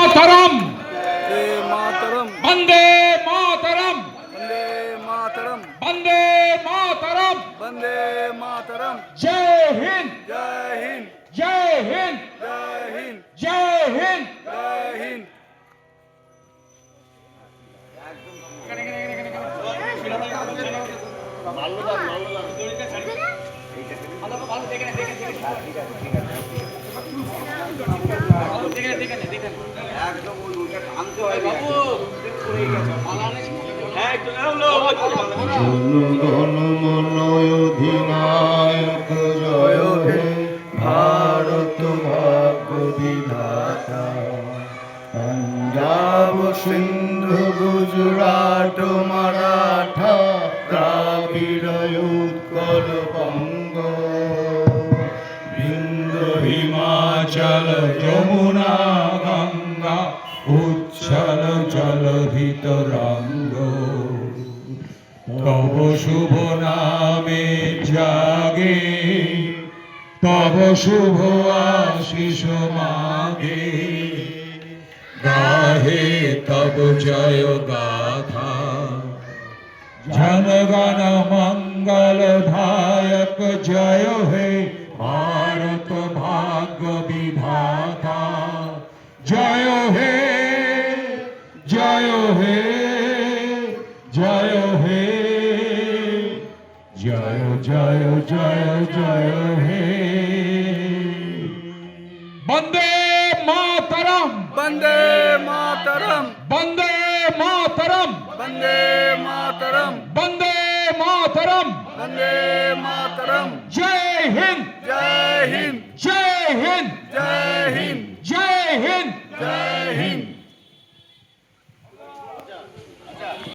मातरम वंदे वंदे मातरम मातरम वंदे मातरम वंदे मातरम जय हिंद जय हिंद जय हिंद जय हिंद जय हिंद जय हिंद জনগণ মন অধিনায়ক জয় হে ভারত ভাগ্য বিধাতা পাঞ্জাব সিন্ধু গুজরাট মারাঠা দ্রাবিড় উৎকল বঙ্গ বিন্ধ্য হিমাচল যমুনা গঙ্গা উচ্ছল জলধিত রঙ্গ তব শুভ নামে জাগে তব শুভ আশিস মাগে গাহে তব জয় গাথা জনগণ মঙ্গল ধায়ক জয় হে ভারত ভাগ্য বিধাতা জয় হে জয় হে জয় হে জয় জয় জয় জয় হে वंदे मातरम वंदे मातरम वंदे मातरम वंदे मातरम वंदे मातरम वंदे मातरम जय हिंद जय हिंद जय हिंद जय हिंद जय हिंद जय हिंद